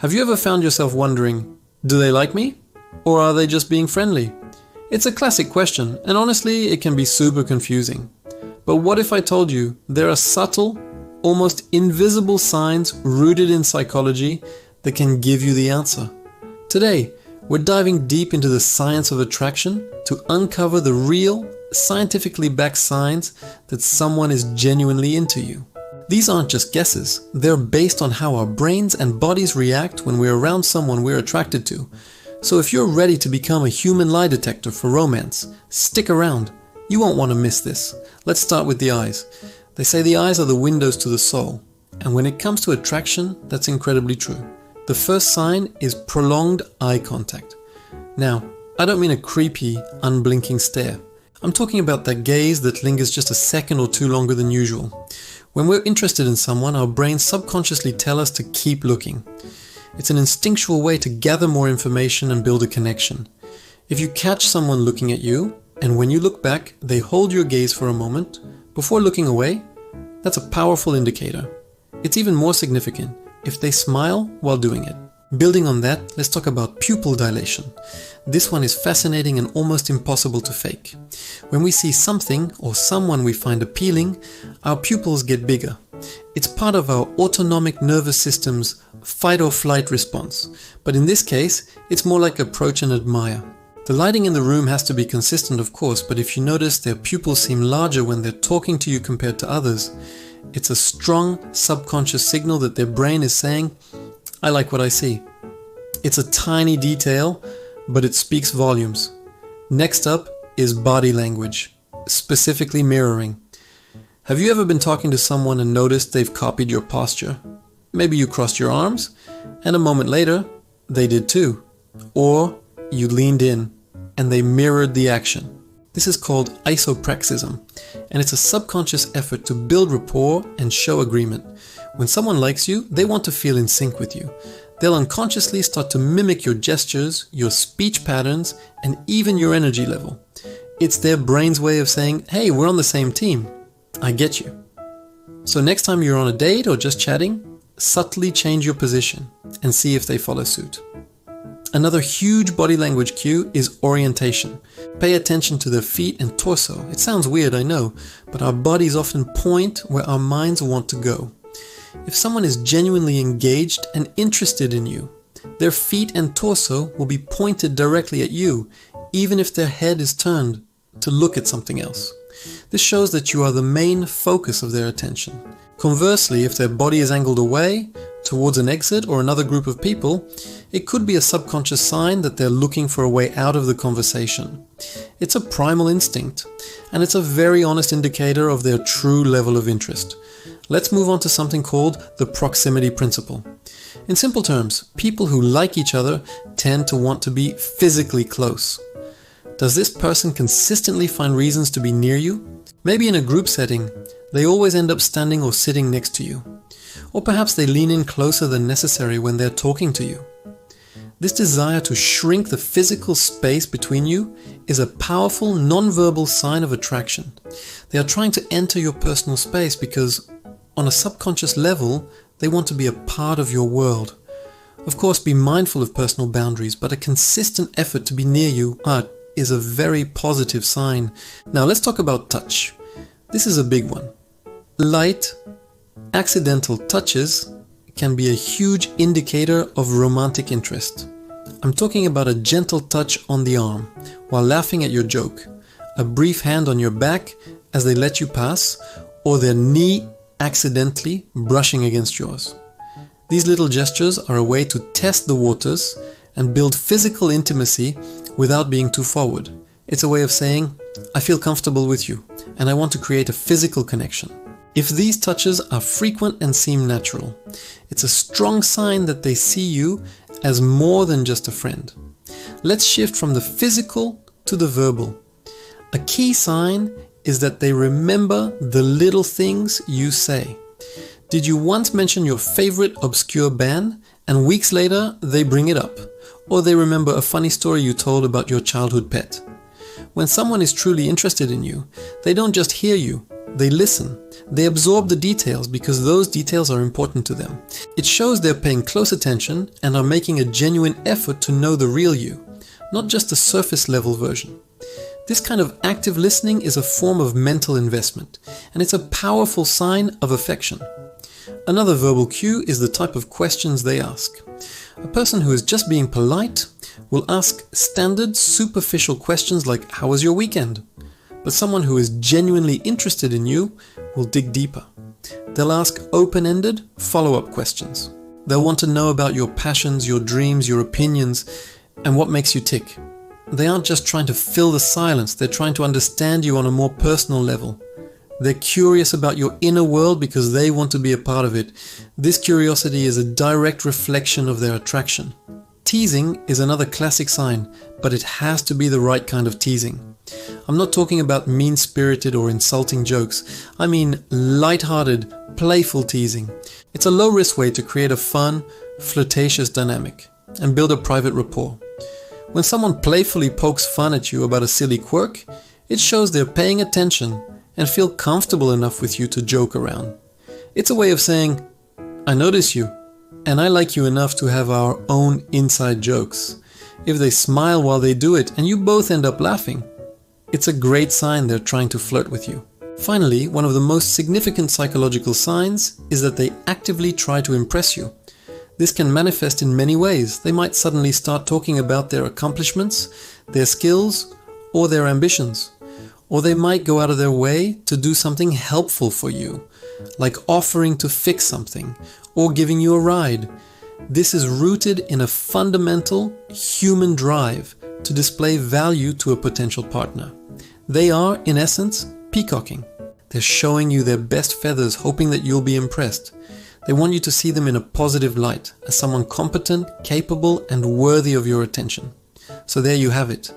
Have you ever found yourself wondering, do they like me? Or are they just being friendly? It's a classic question, and honestly, it can be super confusing. But what if I told you there are subtle, almost invisible signs rooted in psychology that can give you the answer? Today, we're diving deep into the science of attraction to uncover the real, scientifically backed signs that someone is genuinely into you. These aren't just guesses, they're based on how our brains and bodies react when we're around someone we're attracted to. So if you're ready to become a human lie detector for romance, stick around. You won't want to miss this. Let's start with the eyes. They say the eyes are the windows to the soul. And when it comes to attraction, that's incredibly true. The first sign is prolonged eye contact. Now, I don't mean a creepy, unblinking stare. I'm talking about that gaze that lingers just a second or two longer than usual. When we're interested in someone, our brains subconsciously tell us to keep looking. It's an instinctual way to gather more information and build a connection. If you catch someone looking at you, and when you look back, they hold your gaze for a moment, before looking away, that's a powerful indicator. It's even more significant if they smile while doing it. Building on that, let's talk about pupil dilation. This one is fascinating and almost impossible to fake. When we see something or someone we find appealing, our pupils get bigger. It's part of our autonomic nervous system's fight or flight response, but in this case, it's more like approach and admire. The lighting in the room has to be consistent, of course, but if you notice their pupils seem larger when they're talking to you compared to others, it's a strong subconscious signal that their brain is saying, I like what I see. It's a tiny detail, but it speaks volumes. Next up is body language, specifically mirroring. Have you ever been talking to someone and noticed they've copied your posture? Maybe you crossed your arms, and a moment later, they did too. Or you leaned in, and they mirrored the action. This is called isopraxism, and it's a subconscious effort to build rapport and show agreement. When someone likes you, they want to feel in sync with you. They'll unconsciously start to mimic your gestures, your speech patterns, and even your energy level. It's their brain's way of saying, hey, we're on the same team. I get you. So next time you're on a date or just chatting, subtly change your position and see if they follow suit. Another huge body language cue is orientation. Pay attention to their feet and torso. It sounds weird, I know, but our bodies often point where our minds want to go. If someone is genuinely engaged and interested in you, their feet and torso will be pointed directly at you, even if their head is turned to look at something else. This shows that you are the main focus of their attention. Conversely, if their body is angled away, towards an exit or another group of people, it could be a subconscious sign that they're looking for a way out of the conversation. It's a primal instinct, and it's a very honest indicator of their true level of interest. Let's move on to something called the proximity principle. In simple terms, people who like each other tend to want to be physically close. Does this person consistently find reasons to be near you? Maybe in a group setting, they always end up standing or sitting next to you. Or perhaps they lean in closer than necessary when they're talking to you. This desire to shrink the physical space between you is a powerful non-verbal sign of attraction. They are trying to enter your personal space because, on a subconscious level, they want to be a part of your world. Of course, be mindful of personal boundaries, but a consistent effort to be near you is a very positive sign. Now let's talk about touch. This is a big one. Light, accidental touches can be a huge indicator of romantic interest. I'm talking about a gentle touch on the arm while laughing at your joke, a brief hand on your back as they let you pass, or their knee accidentally brushing against yours. These little gestures are a way to test the waters and build physical intimacy without being too forward. It's a way of saying, I feel comfortable with you, and I want to create a physical connection. If these touches are frequent and seem natural, it's a strong sign that they see you as more than just a friend. Let's shift from the physical to the verbal. A key sign is that they remember the little things you say. Did you once mention your favorite obscure band and weeks later they bring it up? Or they remember a funny story you told about your childhood pet? When someone is truly interested in you, they don't just hear you, they listen. They absorb the details because those details are important to them. It shows they're paying close attention and are making a genuine effort to know the real you, not just a surface level version. This kind of active listening is a form of mental investment, and it's a powerful sign of affection. Another verbal cue is the type of questions they ask. A person who is just being polite will ask standard superficial questions like, "How was your weekend?" But someone who is genuinely interested in you will dig deeper. They'll ask open-ended, follow-up questions. They'll want to know about your passions, your dreams, your opinions, and what makes you tick. They aren't just trying to fill the silence, they're trying to understand you on a more personal level. They're curious about your inner world because they want to be a part of it. This curiosity is a direct reflection of their attraction. Teasing is another classic sign, but it has to be the right kind of teasing. I'm not talking about mean-spirited or insulting jokes. I mean light-hearted, playful teasing. It's a low-risk way to create a fun, flirtatious dynamic and build a private rapport. When someone playfully pokes fun at you about a silly quirk, it shows they're paying attention and feel comfortable enough with you to joke around. It's a way of saying, "I notice you, and I like you enough to have our own inside jokes." If they smile while they do it and you both end up laughing, it's a great sign they're trying to flirt with you. Finally, one of the most significant psychological signs is that they actively try to impress you. This can manifest in many ways. They might suddenly start talking about their accomplishments, their skills, or their ambitions. Or they might go out of their way to do something helpful for you, like offering to fix something or giving you a ride. This is rooted in a fundamental human drive to display value to a potential partner. They are, in essence, peacocking. They're showing you their best feathers, hoping that you'll be impressed. They want you to see them in a positive light, as someone competent, capable, and worthy of your attention. So there you have it.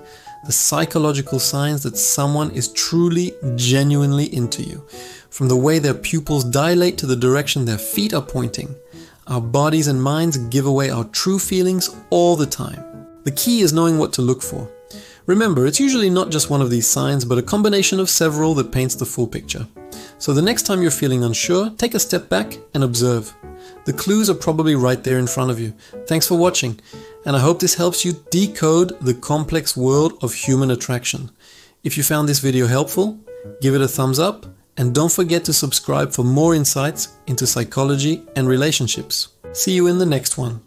The psychological signs that someone is truly, genuinely into you. From the way their pupils dilate to the direction their feet are pointing. Our bodies and minds give away our true feelings all the time. The key is knowing what to look for. Remember, it's usually not just one of these signs, but a combination of several that paints the full picture. So the next time you're feeling unsure, take a step back and observe. The clues are probably right there in front of you. Thanks for watching, and I hope this helps you decode the complex world of human attraction. If you found this video helpful, give it a thumbs up, and don't forget to subscribe for more insights into psychology and relationships. See you in the next one.